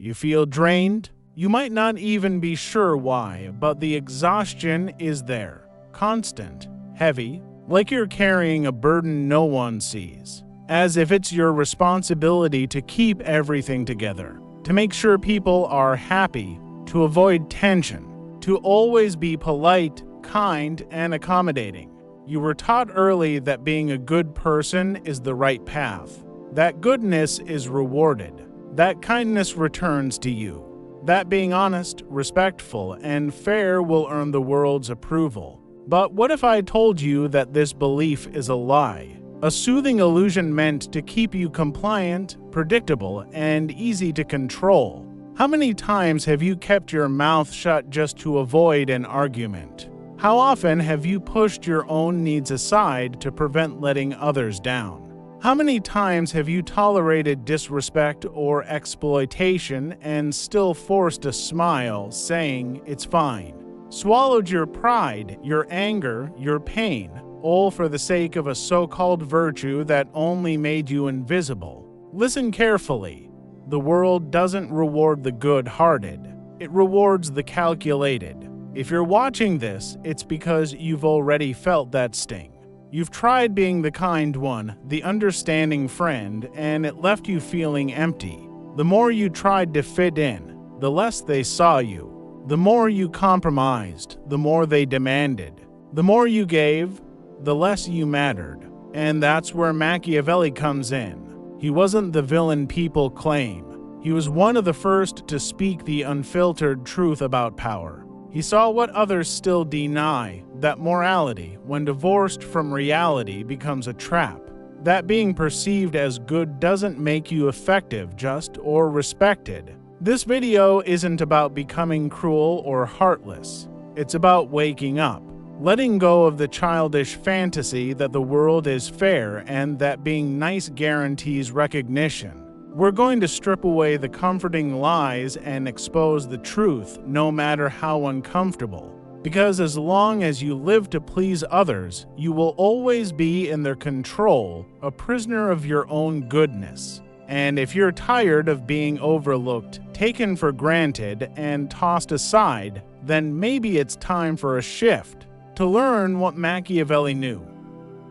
You feel drained? You might not even be sure why, but the exhaustion is there. Constant, heavy, like you're carrying a burden no one sees. As if it's your responsibility to keep everything together, to make sure people are happy, to avoid tension, to always be polite, kind, and accommodating. You were taught early that being a good person is the right path. That goodness is rewarded. That kindness returns to you. That being honest, respectful, and fair will earn the world's approval. But what if I told you that this belief is a lie? A soothing illusion meant to keep you compliant, predictable, and easy to control. How many times have you kept your mouth shut just to avoid an argument? How often have you pushed your own needs aside to prevent letting others down? How many times have you tolerated disrespect or exploitation and still forced a smile, saying it's fine? Swallowed your pride, your anger, your pain, all for the sake of a so-called virtue that only made you invisible. Listen carefully. The world doesn't reward the good-hearted. It rewards the calculated. If you're watching this, it's because you've already felt that sting. You've tried being the kind one, the understanding friend, and it left you feeling empty. The more you tried to fit in, the less they saw you. The more you compromised, the more they demanded. The more you gave, the less you mattered. And that's where Machiavelli comes in. He wasn't the villain people claim. He was one of the first to speak the unfiltered truth about power. He saw what others still deny, that morality, when divorced from reality, becomes a trap. That being perceived as good doesn't make you effective, just, or respected. This video isn't about becoming cruel or heartless. It's about waking up, letting go of the childish fantasy that the world is fair and that being nice guarantees recognition. We're going to strip away the comforting lies and expose the truth, no matter how uncomfortable. Because as long as you live to please others, you will always be in their control, a prisoner of your own goodness. And if you're tired of being overlooked, taken for granted, and tossed aside, then maybe it's time for a shift, to learn what Machiavelli knew,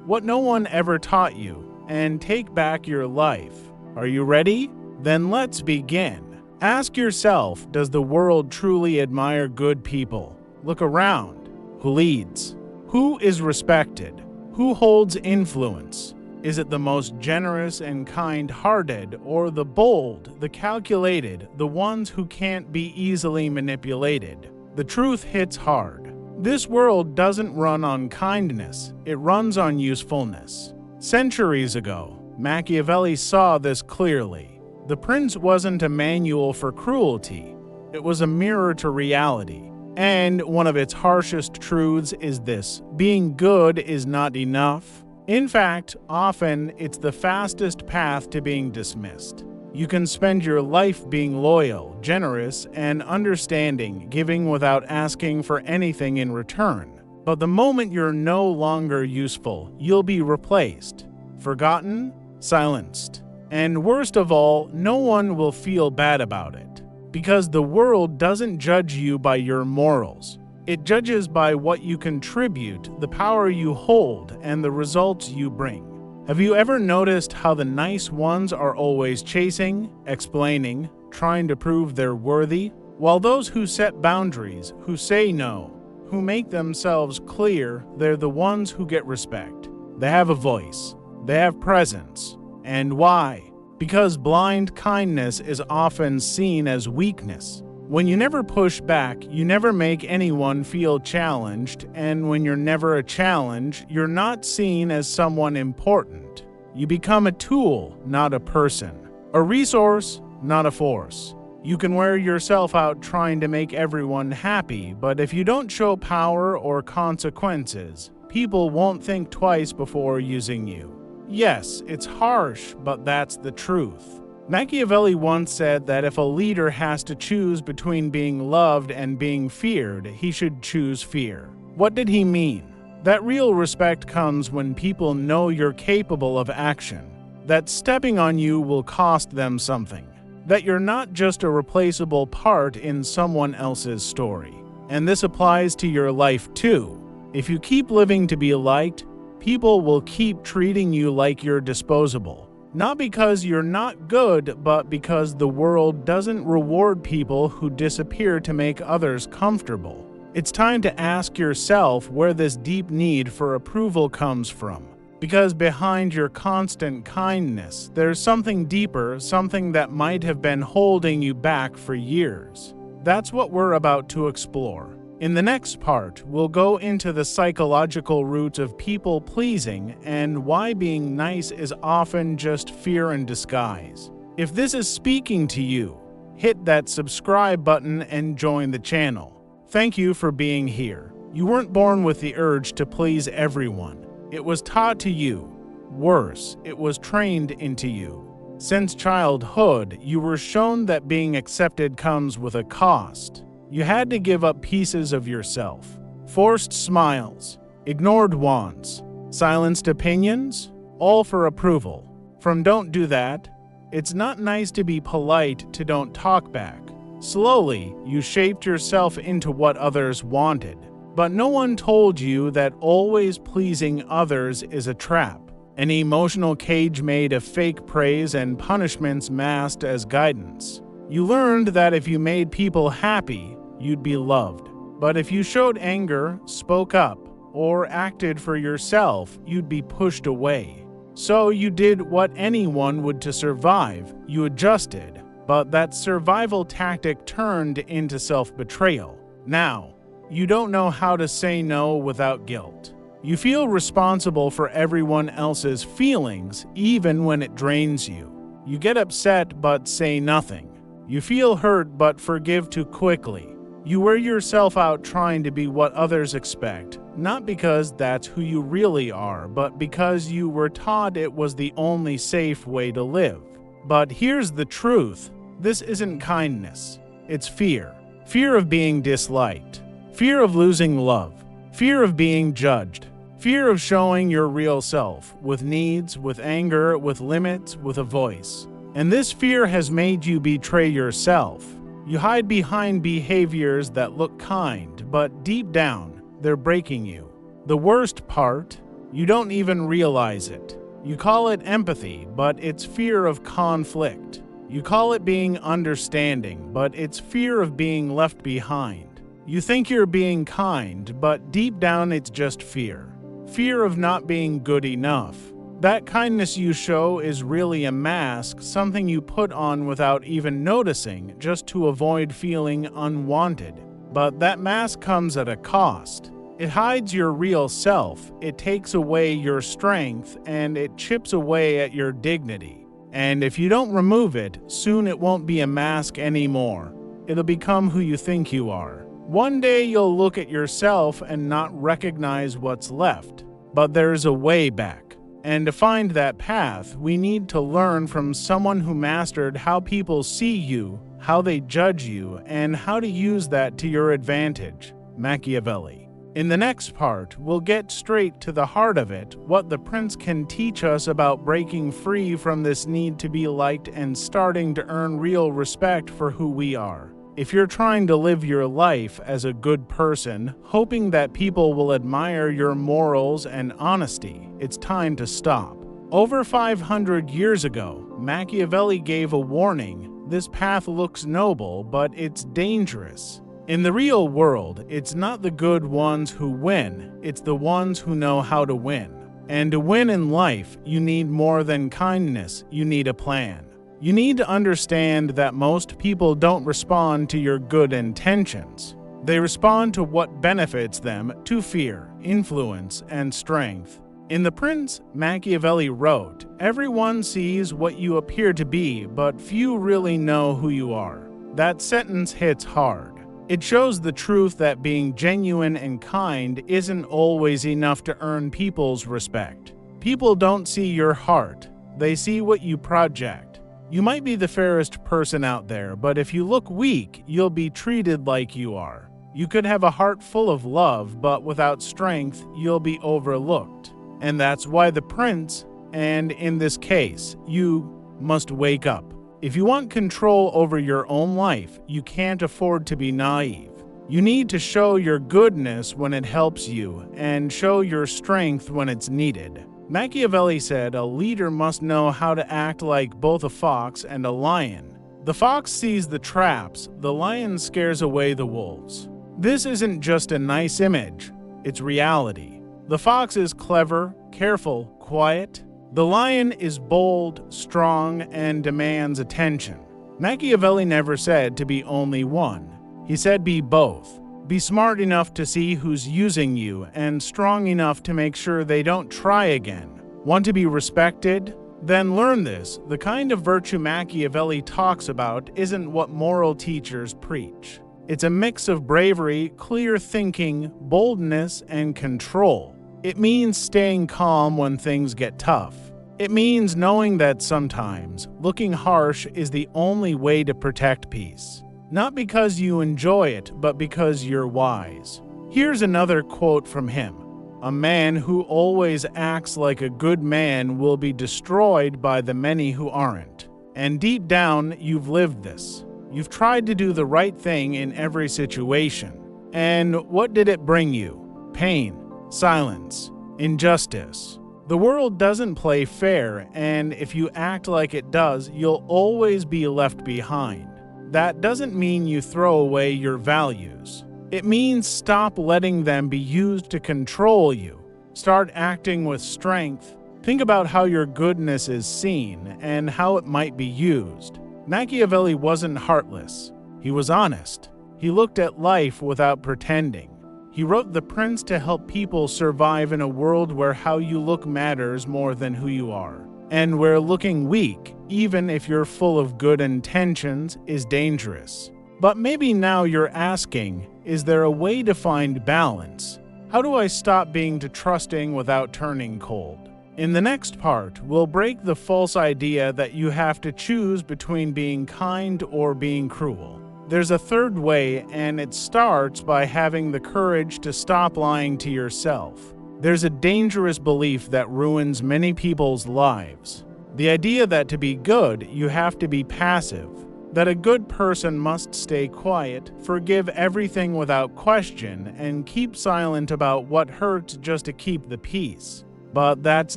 what no one ever taught you, and take back your life. Are you ready? Then let's begin. Ask yourself, does the world truly admire good people? Look around. Who leads? Who is respected? Who holds influence? Is it the most generous and kind-hearted, or the bold, the calculated, the ones who can't be easily manipulated? The truth hits hard. This world doesn't run on kindness, it runs on usefulness. Centuries ago, Machiavelli saw this clearly. The prince wasn't a manual for cruelty, it was a mirror to reality. And one of its harshest truths is this: being good is not enough. In fact, often it's the fastest path to being dismissed. You can spend your life being loyal, generous, and understanding, giving without asking for anything in return. But the moment you're no longer useful, you'll be replaced, forgotten, silenced. And worst of all, no one will feel bad about it. Because the world doesn't judge you by your morals. It judges by what you contribute, the power you hold, and the results you bring. Have you ever noticed how the nice ones are always chasing, explaining, trying to prove they're worthy, while those who set boundaries, who say no, who make themselves clear, they're the ones who get respect. They have a voice. They have presence. And why? Because blind kindness is often seen as weakness. When you never push back, you never make anyone feel challenged, and when you're never a challenge, you're not seen as someone important. You become a tool, not a person. A resource, not a force. You can wear yourself out trying to make everyone happy, but if you don't show power or consequences, people won't think twice before using you. Yes, it's harsh, but that's the truth. Machiavelli once said that if a leader has to choose between being loved and being feared, he should choose fear. What did he mean? That real respect comes when people know you're capable of action, that stepping on you will cost them something, that you're not just a replaceable part in someone else's story. And this applies to your life too. If you keep living to be liked, people will keep treating you like you're disposable. Not because you're not good, but because the world doesn't reward people who disappear to make others comfortable. It's time to ask yourself where this deep need for approval comes from. Because behind your constant kindness, there's something deeper, something that might have been holding you back for years. That's what we're about to explore. In the next part, we'll go into the psychological roots of people-pleasing and why being nice is often just fear in disguise. If this is speaking to you, hit that subscribe button and join the channel. Thank you for being here. You weren't born with the urge to please everyone. It was taught to you. Worse, it was trained into you. Since childhood, you were shown that being accepted comes with a cost. You had to give up pieces of yourself. Forced smiles, ignored wants, silenced opinions, all for approval. From don't do that, it's not nice to be polite to don't talk back. Slowly, you shaped yourself into what others wanted. But no one told you that always pleasing others is a trap. An emotional cage made of fake praise and punishments masked as guidance. You learned that if you made people happy, you'd be loved. But if you showed anger, spoke up, or acted for yourself, you'd be pushed away. So you did what anyone would to survive. You adjusted. But that survival tactic turned into self-betrayal. Now, you don't know how to say no without guilt. You feel responsible for everyone else's feelings, even when it drains you. You get upset but say nothing. You feel hurt but forgive too quickly. You wear yourself out trying to be what others expect, not because that's who you really are, but because you were taught it was the only safe way to live. But here's the truth. This isn't kindness. It's fear. Fear of being disliked. Fear of losing love. Fear of being judged. Fear of showing your real self, with needs, with anger, with limits, with a voice. And this fear has made you betray yourself. You hide behind behaviors that look kind, but deep down, they're breaking you. The worst part, you don't even realize it. You call it empathy, but it's fear of conflict. You call it being understanding, but it's fear of being left behind. You think you're being kind, but deep down it's just fear. Fear of not being good enough. That kindness you show is really a mask, something you put on without even noticing, just to avoid feeling unwanted. But that mask comes at a cost. It hides your real self, it takes away your strength, and it chips away at your dignity. And if you don't remove it, soon it won't be a mask anymore. It'll become who you think you are. One day you'll look at yourself and not recognize what's left. But there's a way back. And to find that path, we need to learn from someone who mastered how people see you, how they judge you, and how to use that to your advantage. Machiavelli. In the next part, we'll get straight to the heart of it, what the prince can teach us about breaking free from this need to be liked and starting to earn real respect for who we are. If you're trying to live your life as a good person, hoping that people will admire your morals and honesty, it's time to stop. Over 500 years ago, Machiavelli gave a warning. This path looks noble, but it's dangerous. In the real world, it's not the good ones who win, it's the ones who know how to win. And to win in life, you need more than kindness, you need a plan. You need to understand that most people don't respond to your good intentions. They respond to what benefits them, to fear, influence, and strength. In The Prince, Machiavelli wrote, "Everyone sees what you appear to be, but few really know who you are." That sentence hits hard. It shows the truth that being genuine and kind isn't always enough to earn people's respect. People don't see your heart, they see what you project. You might be the fairest person out there, but if you look weak, you'll be treated like you are. You could have a heart full of love, but without strength, you'll be overlooked. And that's why the prince, and in this case, you must wake up. If you want control over your own life, you can't afford to be naive. You need to show your goodness when it helps you and show your strength when it's needed. Machiavelli said a leader must know how to act like both a fox and a lion. The fox sees the traps, the lion scares away the wolves. This isn't just a nice image, it's reality. The fox is clever, careful, quiet. The lion is bold, strong, and demands attention. Machiavelli never said to be only one. He said be both. Be smart enough to see who's using you and strong enough to make sure they don't try again. Want to be respected? Then learn this. The kind of virtue Machiavelli talks about isn't what moral teachers preach. It's a mix of bravery, clear thinking, boldness, and control. It means staying calm when things get tough. It means knowing that sometimes looking harsh is the only way to protect peace. Not because you enjoy it, but because you're wise. Here's another quote from him. A man who always acts like a good man will be destroyed by the many who aren't. And deep down, you've lived this. You've tried to do the right thing in every situation. And what did it bring you? Pain, silence, injustice. The world doesn't play fair, and if you act like it does, you'll always be left behind. That doesn't mean you throw away your values. It means stop letting them be used to control you. Start acting with strength. Think about how your goodness is seen and how it might be used. Machiavelli wasn't heartless. He was honest. He looked at life without pretending. He wrote The Prince to help people survive in a world where how you look matters more than who you are, and where looking weak, even if you're full of good intentions, is dangerous. But maybe now you're asking, is there a way to find balance? How do I stop being too trusting without turning cold? In the next part, we'll break the false idea that you have to choose between being kind or being cruel. There's a third way, and it starts by having the courage to stop lying to yourself. There's a dangerous belief that ruins many people's lives. The idea that to be good, you have to be passive. That a good person must stay quiet, forgive everything without question, and keep silent about what hurts just to keep the peace. But that's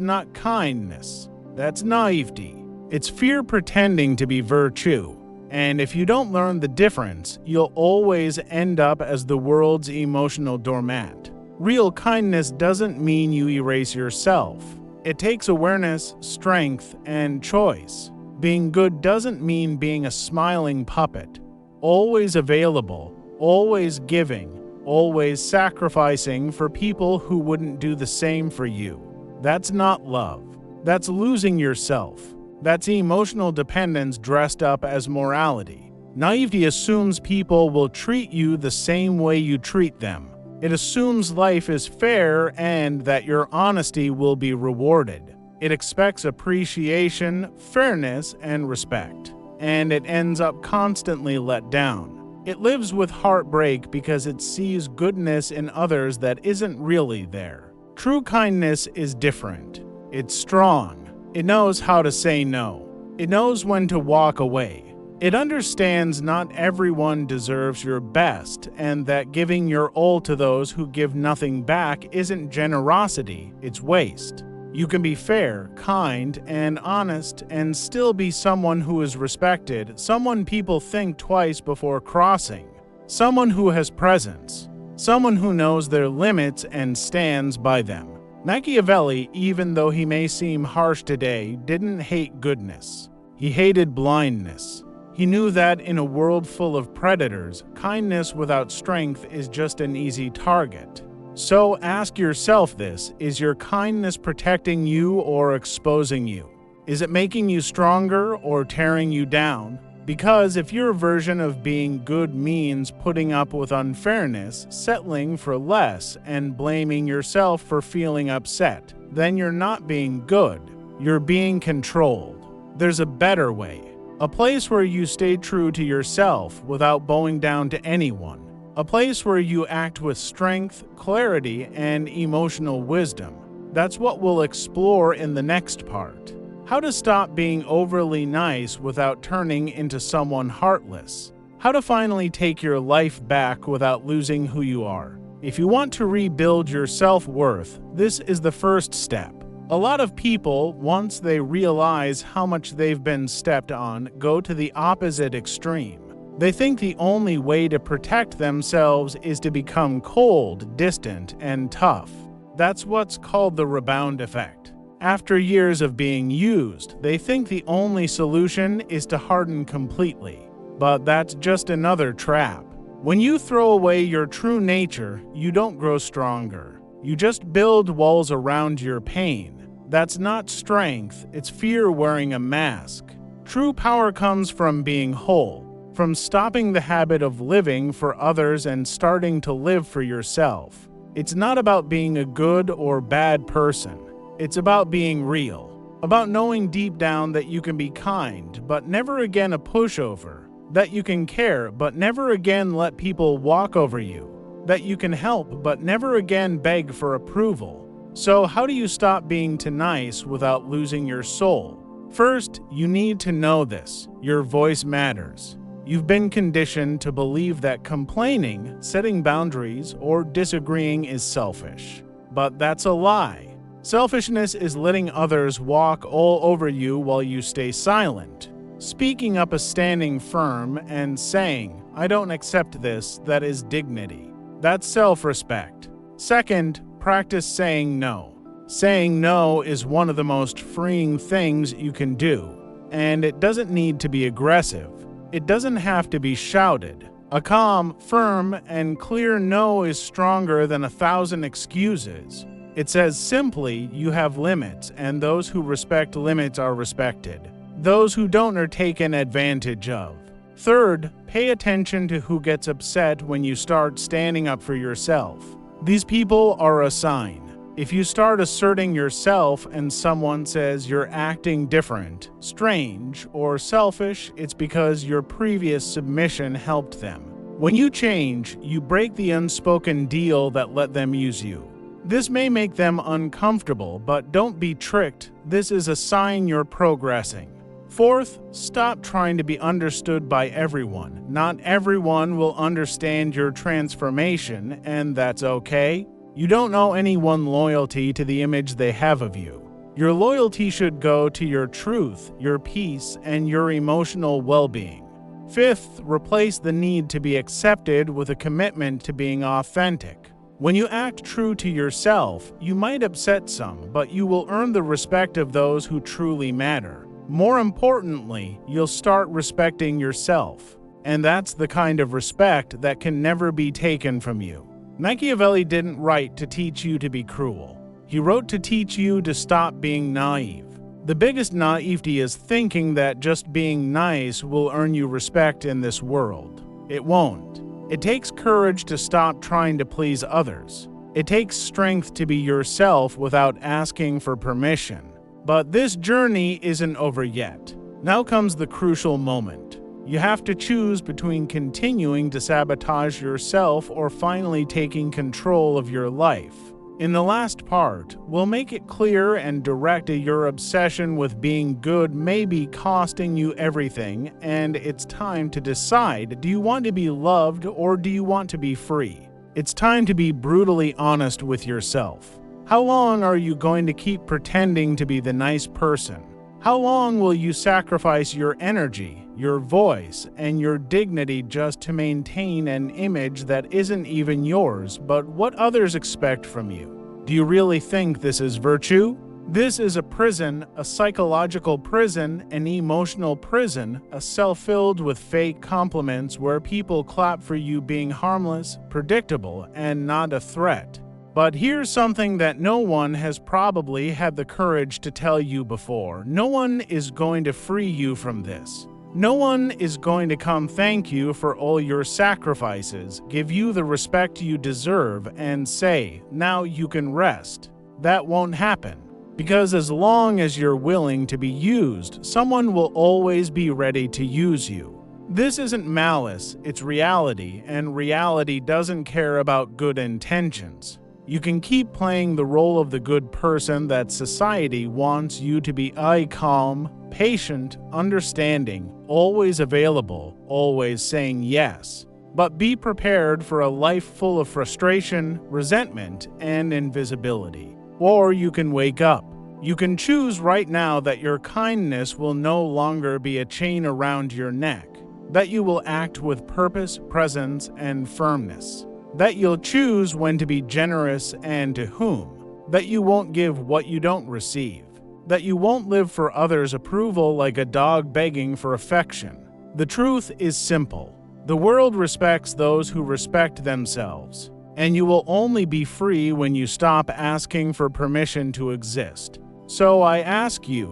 not kindness. That's naivety. It's fear pretending to be virtue. And if you don't learn the difference, you'll always end up as the world's emotional doormat. Real kindness doesn't mean you erase yourself. It takes awareness, strength, and choice. Being good doesn't mean being a smiling puppet, always available, always giving, always sacrificing for people who wouldn't do the same for you. That's not love. That's losing yourself. That's emotional dependence dressed up as morality. Naivety assumes people will treat you the same way you treat them. It assumes life is fair and that your honesty will be rewarded. It expects appreciation, fairness, and respect. And it ends up constantly let down. It lives with heartbreak because it sees goodness in others that isn't really there. True kindness is different. It's strong. It knows how to say no. It knows when to walk away. It understands not everyone deserves your best, and that giving your all to those who give nothing back isn't generosity, it's waste. You can be fair, kind, and honest and still be someone who is respected, someone people think twice before crossing, someone who has presence, someone who knows their limits and stands by them. Machiavelli, even though he may seem harsh today, didn't hate goodness. He hated blindness. He knew that in a world full of predators, kindness without strength is just an easy target. So ask yourself this, is your kindness protecting you or exposing you? Is it making you stronger or tearing you down? Because if your version of being good means putting up with unfairness, settling for less, and blaming yourself for feeling upset, then you're not being good. You're being controlled. There's a better way. A place where you stay true to yourself without bowing down to anyone. A place where you act with strength, clarity, and emotional wisdom. That's what we'll explore in the next part. How to stop being overly nice without turning into someone heartless. How to finally take your life back without losing who you are. If you want to rebuild your self-worth, this is the first step. A lot of people, once they realize how much they've been stepped on, go to the opposite extreme. They think the only way to protect themselves is to become cold, distant, and tough. That's what's called the rebound effect. After years of being used, they think the only solution is to harden completely. But that's just another trap. When you throw away your true nature, you don't grow stronger. You just build walls around your pain. That's not strength, it's fear wearing a mask. True power comes from being whole, from stopping the habit of living for others and starting to live for yourself. It's not about being a good or bad person. It's about being real, about knowing deep down that you can be kind, but never again a pushover, that you can care, but never again let people walk over you, that you can help, but never again beg for approval. So how do you stop being too nice without losing your soul? First, you need to know this. Your voice matters. You've been conditioned to believe that complaining, setting boundaries, or disagreeing is selfish. But that's a lie. Selfishness is letting others walk all over you while you stay silent. Speaking up is standing firm and saying, "I don't accept this," that is dignity. That's self-respect. Second, practice saying no. Saying no is one of the most freeing things you can do. And it doesn't need to be aggressive. It doesn't have to be shouted. A calm, firm, and clear no is stronger than 1,000 excuses. It says simply, you have limits, and those who respect limits are respected. Those who don't are taken advantage of. Third, pay attention to who gets upset when you start standing up for yourself. These people are a sign. If you start asserting yourself and someone says you're acting different, strange, or selfish, it's because your previous submission helped them. When you change, you break the unspoken deal that let them use you. This may make them uncomfortable, but don't be tricked. This is a sign you're progressing. Fourth, stop trying to be understood by everyone. Not everyone will understand your transformation, and that's okay. You don't owe anyone loyalty to the image they have of you. Your loyalty should go to your truth, your peace, and your emotional well-being. Fifth, replace the need to be accepted with a commitment to being authentic. When you act true to yourself, you might upset some, but you will earn the respect of those who truly matter. More importantly, you'll start respecting yourself. And that's the kind of respect that can never be taken from you. Machiavelli didn't write to teach you to be cruel. He wrote to teach you to stop being naive. The biggest naivety is thinking that just being nice will earn you respect in this world. It won't. It takes courage to stop trying to please others. It takes strength to be yourself without asking for permission. But this journey isn't over yet. Now comes the crucial moment. You have to choose between continuing to sabotage yourself or finally taking control of your life. In the last part, we'll make it clear and direct that your obsession with being good may be costing you everything, and it's time to decide, do you want to be loved or do you want to be free? It's time to be brutally honest with yourself. How long are you going to keep pretending to be the nice person? How long will you sacrifice your energy, your voice, and your dignity just to maintain an image that isn't even yours, but what others expect from you? Do you really think this is virtue? This is a prison, a psychological prison, an emotional prison, a cell filled with fake compliments where people clap for you being harmless, predictable, and not a threat. But here's something that no one has probably had the courage to tell you before. No one is going to free you from this. No one is going to come thank you for all your sacrifices, give you the respect you deserve, and say, now you can rest. That won't happen. Because as long as you're willing to be used, someone will always be ready to use you. This isn't malice, it's reality, and reality doesn't care about good intentions. You can keep playing the role of the good person that society wants you to be: calm, patient, understanding, always available, always saying yes. But be prepared for a life full of frustration, resentment, and invisibility. Or you can wake up. You can choose right now that your kindness will no longer be a chain around your neck, that you will act with purpose, presence, and firmness, that you'll choose when to be generous and to whom, that you won't give what you don't receive, that you won't live for others' approval like a dog begging for affection. The truth is simple. The world respects those who respect themselves, and you will only be free when you stop asking for permission to exist. So I ask you,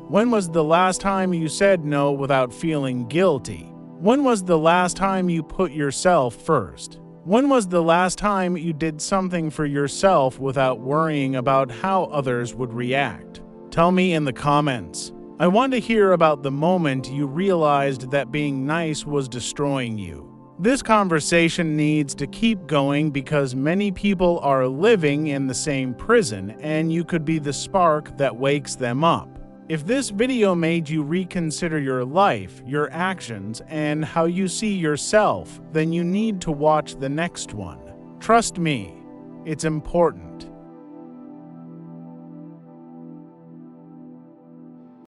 when was the last time you said no without feeling guilty? When was the last time you put yourself first? When was the last time you did something for yourself without worrying about how others would react? Tell me in the comments. I want to hear about the moment you realized that being nice was destroying you. This conversation needs to keep going because many people are living in the same prison, and you could be the spark that wakes them up. If this video made you reconsider your life, your actions, and how you see yourself, then you need to watch the next one. Trust me, it's important.